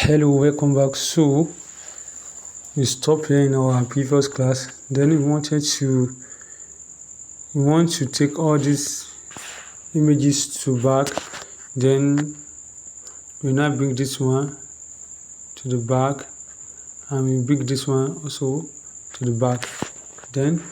Hello, welcome back. So we stopped here in our previous class. Then we want to take all these images to back. Then we now bring this one to the back, and we bring this one also to the back. Then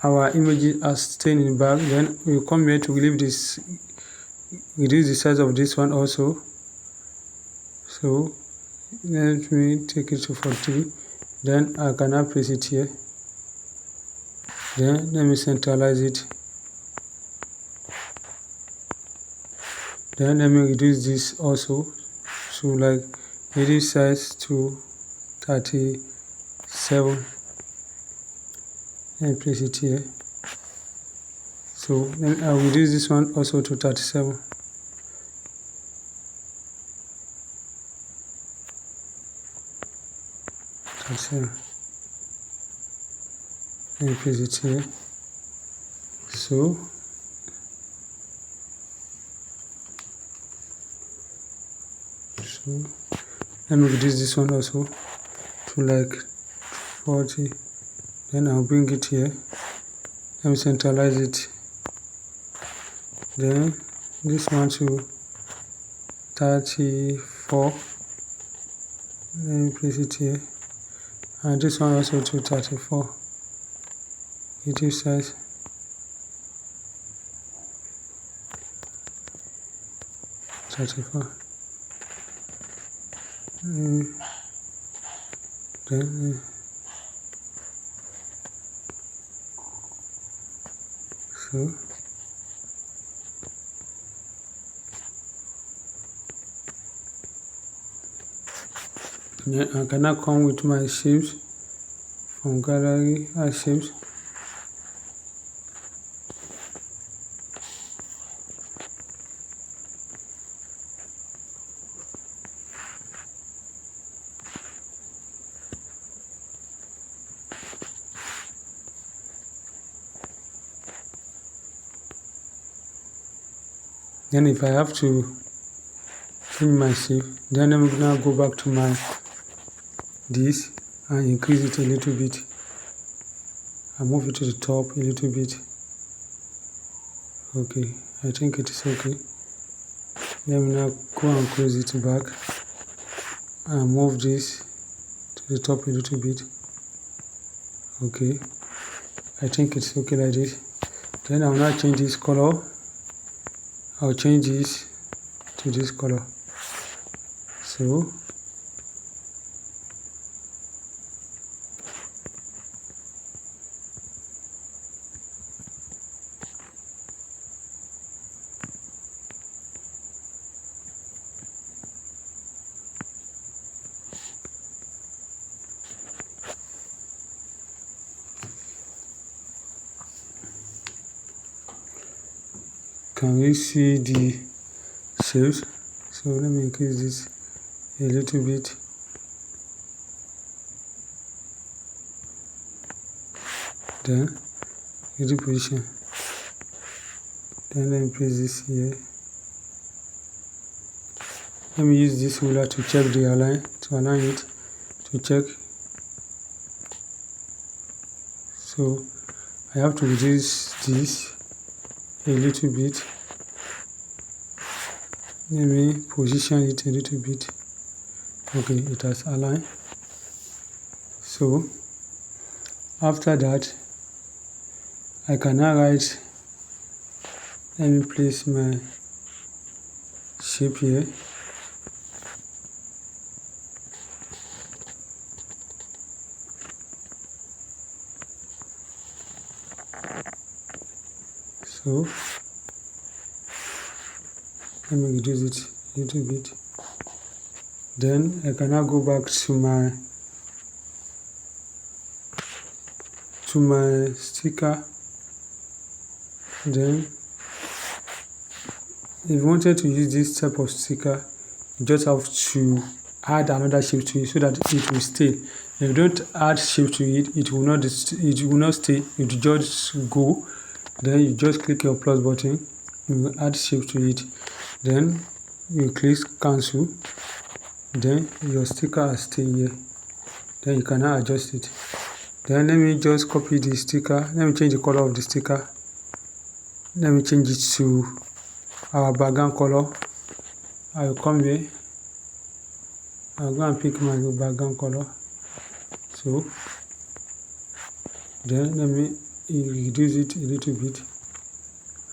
our images are staying in the back. Then we come here to reduce the size of this one also. So let me take it to 43. Then I can now place it here. Then let me centralize it. Then let me reduce this also to like reduce size to 37 and place it here. So then I'll reduce this one also to 37. And place it here. So let me reduce this one also to like 40. Then I'll bring it here. Let me centralize it. Then this one to 34. Let me place it here. And this one also to 34. Reduce size. Then so then I can now come with my shapes from gallery, add shapes. Then if I have to change my shape, then I'm gonna go back to my this and increase it a little bit. I move it to the top a little bit. Okay, I think it is okay. Let me now go and close it back and move this to the top a little bit. Okay, I think it's okay like this. Then I'll now change this color. I'll change this to this color. So can we see the shapes? So let me increase this a little bit. Then redo position. Then let me place this here. Let me use this ruler to check the align, to align it, to check. So I have to reduce this a little bit. Let me position it a little bit. Okay, it has aligned. So after that, I can now write. Let me place my shape here. So let me reduce it a little bit. Then I can now go back to my sticker. Then if you wanted to use this type of sticker, you just have to add another shape to it so that it will stay. If you don't add shape to it, it will not stay. It will just go. Then you just click your plus button, you add shape to it. Then you click cancel. Then your sticker is still here. Then you can now adjust it. Then let me just copy the sticker. Let me change the color of the sticker. Let me change it to our background color. I will come here. I'll go and pick my background color. So then let me reduce it a little bit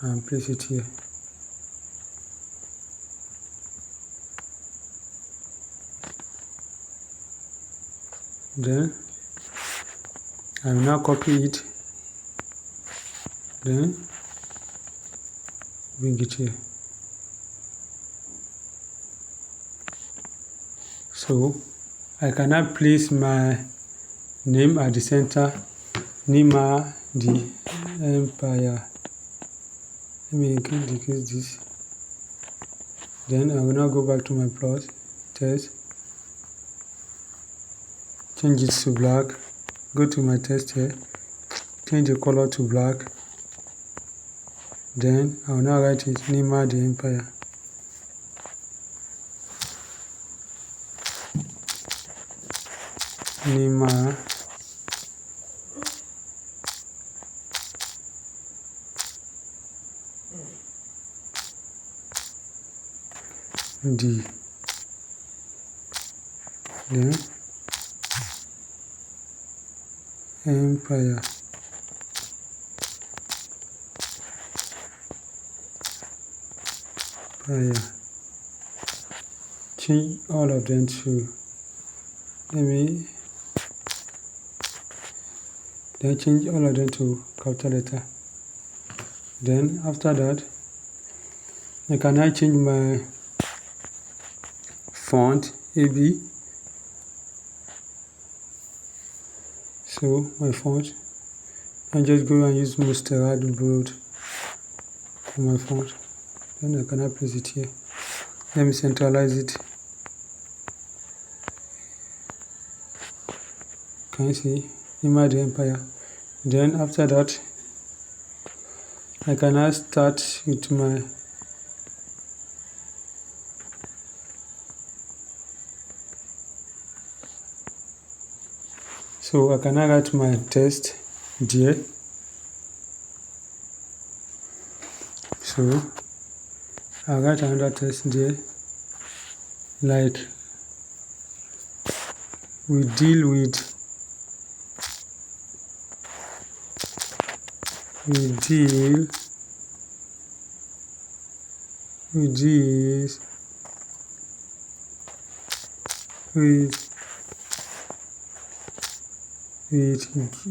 and place it here. Then I will now copy it. Then bring it here. So I can now place my name at the center. Nima the Empire. Let me decrease this. Then I will now go back to my plot text. Change it to black. Go to my text here. Change the color to black. Then I will now write it Nima the Empire. Nima the Empire. Change all of them to change all of them to capital letter. Then after that, I can now change my font AB. So my font, I just go and use mustard bold for my font. Then I can now place it here. Let me centralize it. Can you see? Nima the Empire. Then after that, I can now start with my so I can now write my text there. So I'll write another text there, like we deal with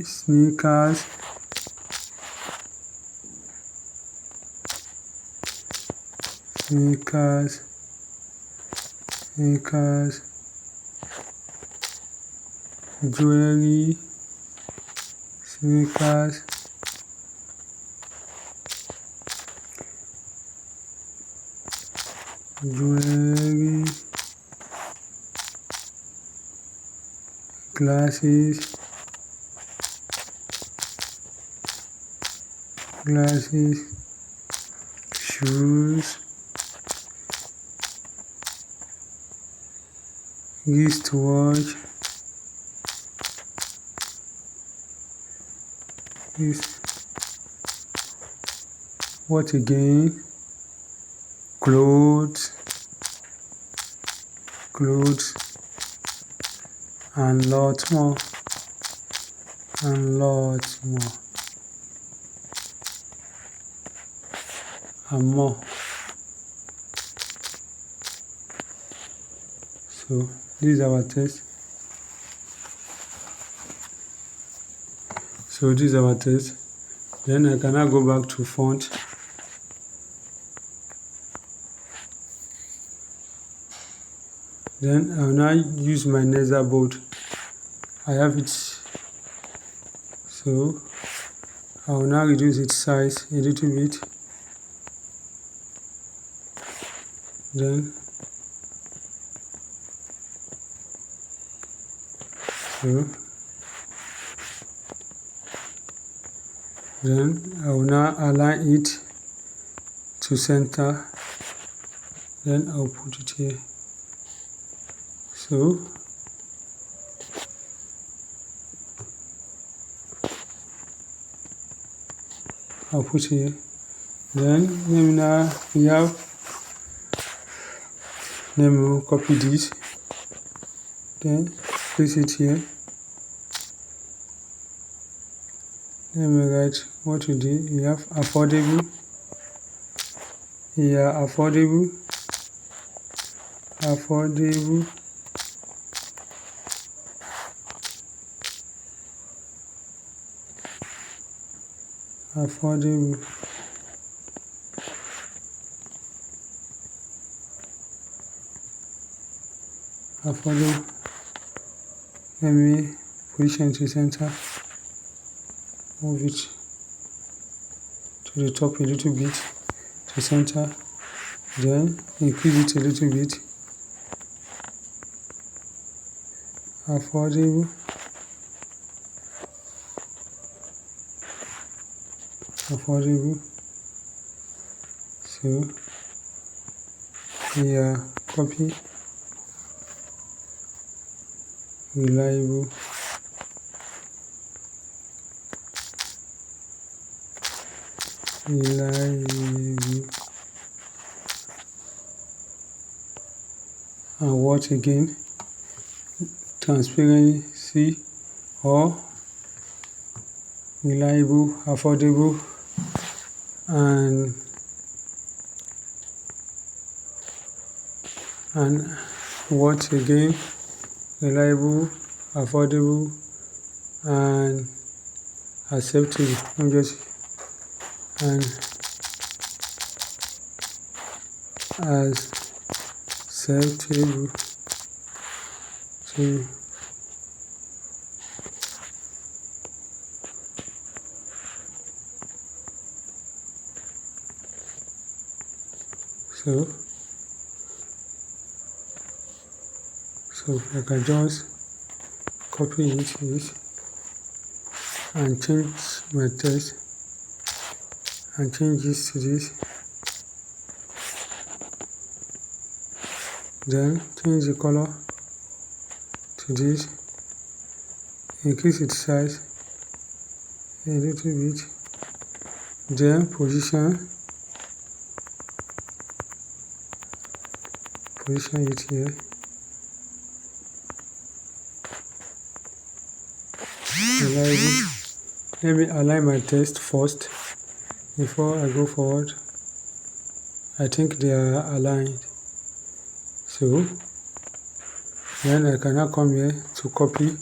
sneakers, jewelry, sneakers, jewelry, glasses, shoes, wristwatch, what again? Clothes, and lots more. And more. So this is our test. Then I can now go back to font. Then I will now use my laser board. I have it, so I will now reduce its size a little bit. Then I will now align it to center. Then I'll put it here. So I'll put here. Then we have we'll copy this, then place it here. Then we write what we did. We have affordable. Here affordable. Affordable. Affordable. Affordable. Let me position to center. Move it to the top a little bit to center. Then increase it a little bit. Affordable. Affordable. So here copy. Reliable. Reliable. And what again? Transparency or reliable, affordable, and what again? Reliable, affordable, and acceptable. I'm just and acceptable. So I can just copy it and change my text and change this to this. Then change the color to this. Increase its size a little bit. Then position it here. Reliable. Let me align my text first before I go forward. I think they are aligned. So then I can now come here to copy,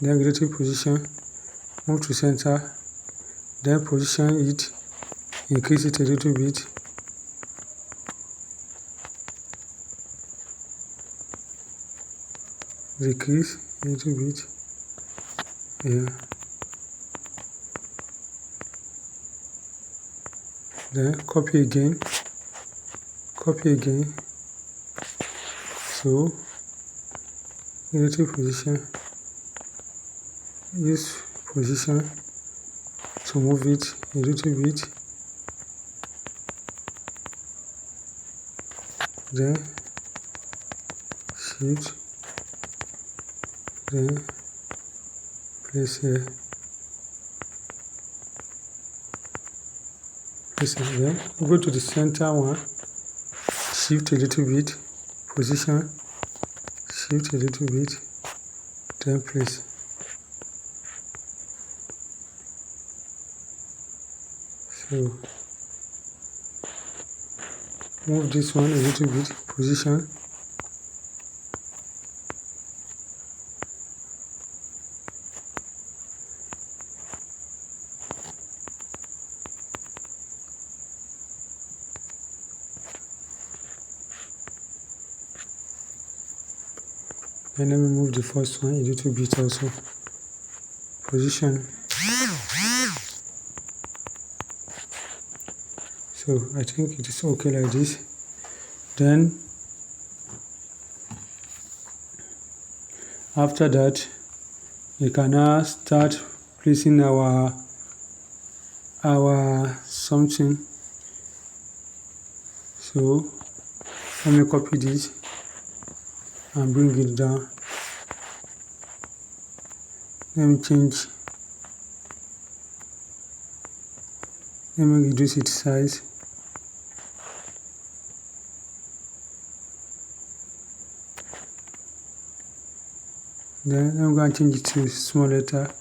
then relative position, move to center, then position it, increase it a little bit. Decrease a little bit. Yeah. Then copy again. So relative position. Use position to move it a little bit. Then shift. Then place here. Then go to the center one, shift a little bit, position, shift a little bit, then place. So move this one a little bit, position. And let me move the first one a little bit also. Position. So I think it is okay like this. Then after that, we can now start placing our something. So let me copy this. and bring it down. Let me reduce its size. Then I'm going to change it to small letter.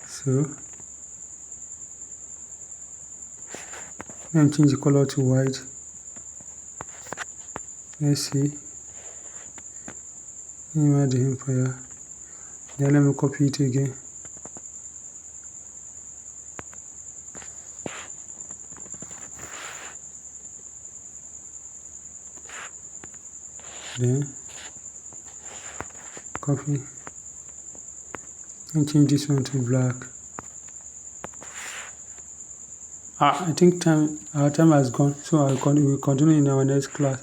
So let me change the color to white. Let's see. Let me add the empire. Then let me copy it again. Then copy and change this one to black. I think our time has gone, so we will continue in our next class.